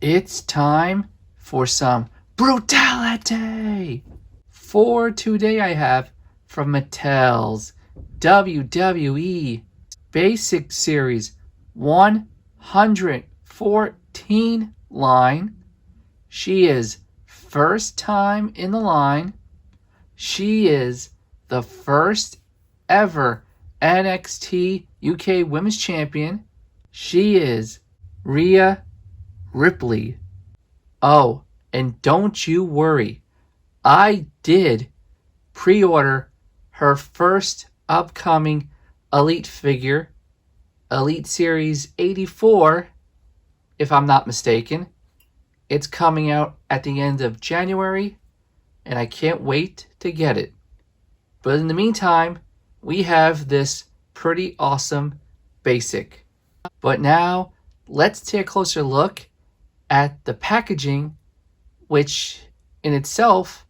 It's time for some brutality. For today, I have from Mattel's WWE Basic Series 114 line. She is first time in the line. She is the first ever NXT UK Women's Champion. She is Rhea Ripley. Oh, and don't you worry. I did pre-order her first upcoming Elite figure, Elite Series 84, if I'm not mistaken. It's coming out at the end of January, and I can't wait to get it. But in the meantime, we have this pretty awesome basic. But now, let's take a closer look at the packaging, which in itself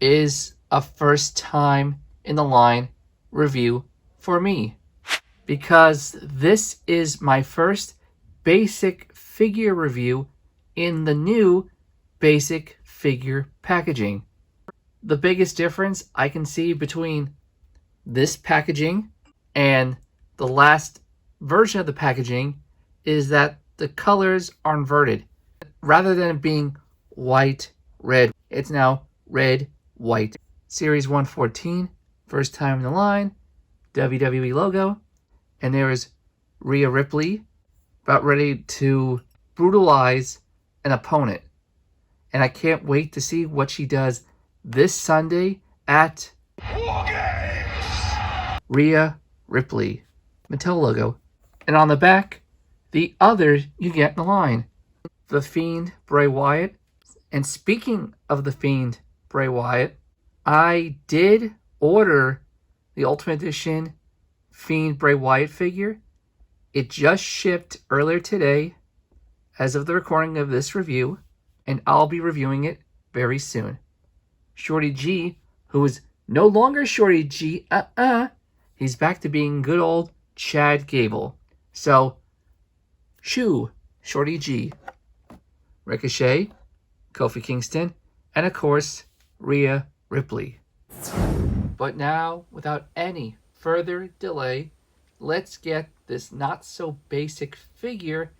is a first time in the line review for me, because this is my first basic figure review in the new basic figure packaging. The biggest difference I can see between this packaging and the last version of the packaging is that the colors are inverted. Rather than it being white, red, it's now red, white. Series 114, first time in the line, WWE logo, and there is Rhea Ripley about ready to brutalize an opponent. And I can't wait to see what she does this Sunday at Rhea Ripley. Mattel logo. And on the back, the other you get in the line. The Fiend Bray Wyatt. And speaking of the Fiend Bray Wyatt, I did order the Ultimate Edition Fiend Bray Wyatt figure. It just shipped earlier today as of the recording of this review, and I'll be reviewing it very soon. Shorty G, who is no longer Shorty G, he's back to being good old Chad Gable. So, shoo, Shorty G. Ricochet, Kofi Kingston, and of course, Rhea Ripley. But now, without any further delay, let's get this not so basic figure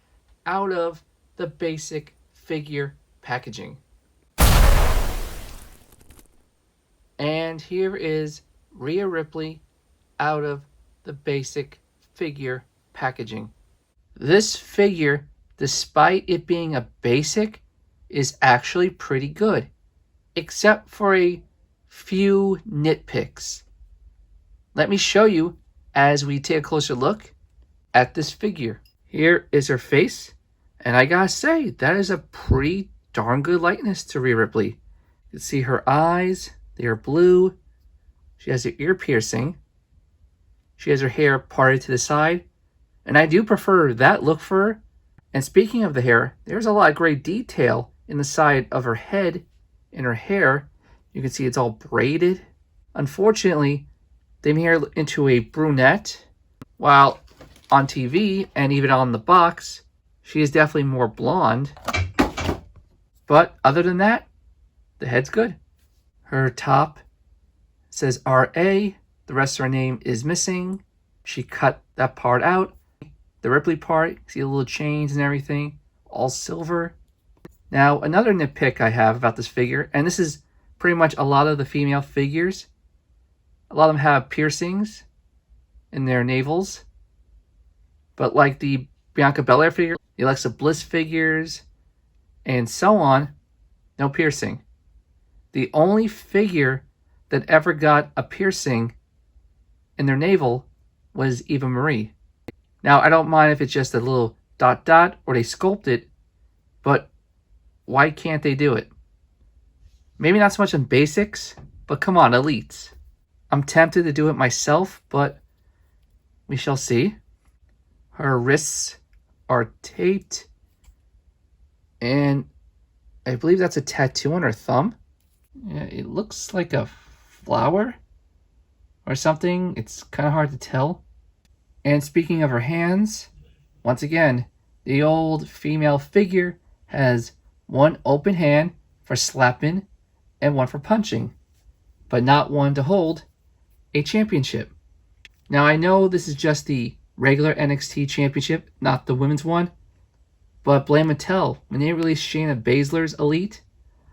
out of the basic figure packaging. And here is Rhea Ripley out of the basic figure packaging. This figure, despite it being a basic, is actually pretty good, except for a few nitpicks. Let me show you as we take a closer look at this figure. Here is her face, and I gotta say, that is a pretty darn good likeness to Rhea Ripley. You can see her eyes, they are blue. She has her ear piercing. She has her hair parted to the side, and I do prefer that look for her. And speaking of the hair, there's a lot of great detail in the side of her head and her hair. You can see it's all braided. Unfortunately, they made her into a brunette, while on TV and even on the box, she is definitely more blonde. But other than that, the head's good. Her top says RA. The rest of her name is missing. She cut that part out. The Ripley part, see the little chains and everything, all silver. Now, another nitpick I have about this figure, and this is pretty much a lot of the female figures. A lot of them have piercings in their navels. But like the Bianca Belair figure, the Alexa Bliss figures, and so on, no piercing. The only figure that ever got a piercing in their navel was Eva Marie. Now, I don't mind if it's just a little dot dot or they sculpt it, but why can't they do it? Maybe not so much in basics, but come on, elites. I'm tempted to do it myself, but we shall see. Her wrists are taped, and I believe that's a tattoo on her thumb. Yeah, it looks like a flower or something. It's kind of hard to tell. And speaking of her hands, once again, the old female figure has one open hand for slapping and one for punching, but not one to hold a championship. Now I know this is just the regular NXT championship, not the women's one, but blame Mattel. When they released Shayna Baszler's Elite,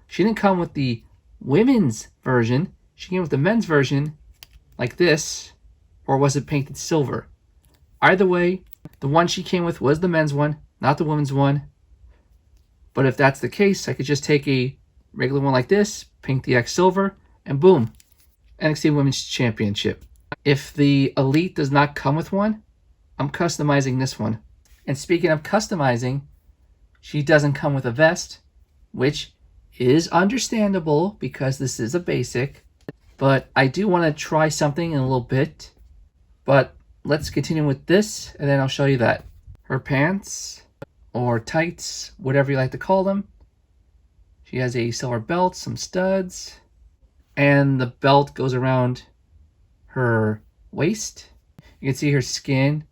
she didn't come with the women's version. She came with the men's version like this, or was it painted silver? Either way, the one she came with was the men's one, not the women's one. But if that's the case, I could just take a regular one like this, paint the X silver, and boom, NXT Women's Championship. If the Elite does not come with one, I'm customizing this one. And speaking of customizing, she doesn't come with a vest, which is understandable because this is a basic. But I do want to try something in a little bit. But let's continue with this, and then I'll show you that. Her pants, or tights, whatever you like to call them. She has a silver belt, some studs, and the belt goes around her waist. You can see her skin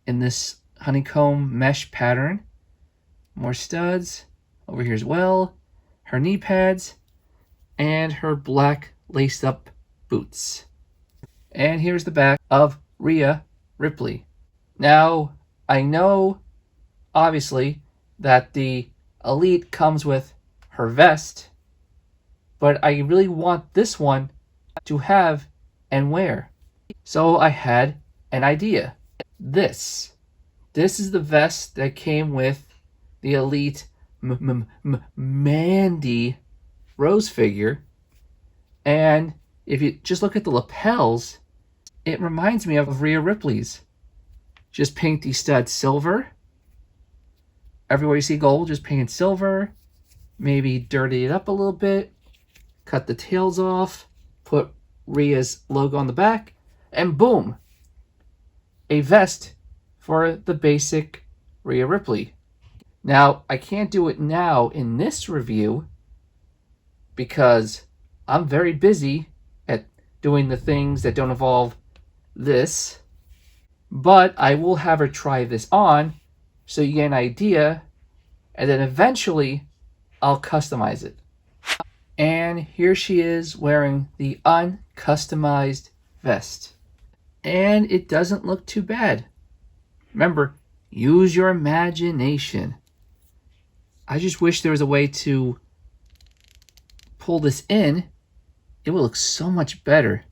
in this honeycomb mesh pattern. More studs over here as well. Her knee pads, and her black laced up boots. And here's the back of Rhea Ripley. Now, I know, obviously, that the Elite comes with her vest, but I really want this one to have and wear. So I had an idea. This is the vest that came with the Elite Mandy Rose figure. And if you just look at the lapels, it reminds me of Rhea Ripley's. Just paint the studs silver. Everywhere you see gold, just paint it silver. Maybe dirty it up a little bit. Cut the tails off. Put Rhea's logo on the back. And boom! A vest for the basic Rhea Ripley. Now, I can't do it now in this review because I'm very busy at doing the things that don't involve this. But I will have her try this on so you get an idea, and then eventually I'll customize it. And here she is wearing the uncustomized vest. And it doesn't look too bad. Remember, use your imagination. I just wish there was a way to pull this in. It would look so much better.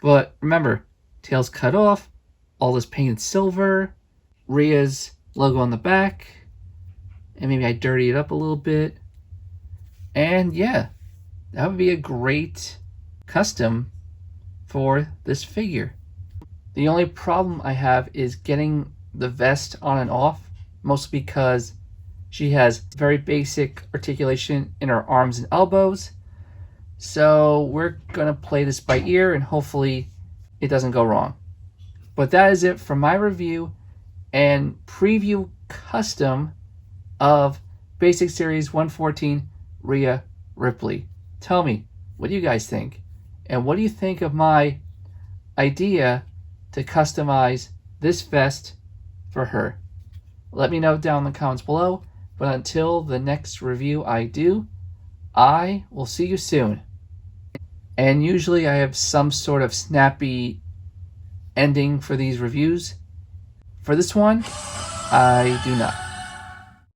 But remember, tails cut off, all this painted silver, Rhea's logo on the back, and maybe I dirty it up a little bit. And yeah, that would be a great custom for this figure. The only problem I have is getting the vest on and off, mostly because she has very basic articulation in her arms and elbows. So we're going to play this by ear and hopefully it doesn't go wrong. But that is it for my review and preview custom of Basic Series 114 Rhea Ripley. Tell me, what do you guys think? And what do you think of my idea to customize this vest for her? Let me know down in the comments below. But until the next review I do, I will see you soon. And usually I have some sort of snappy ending for these reviews. For this one, I do not.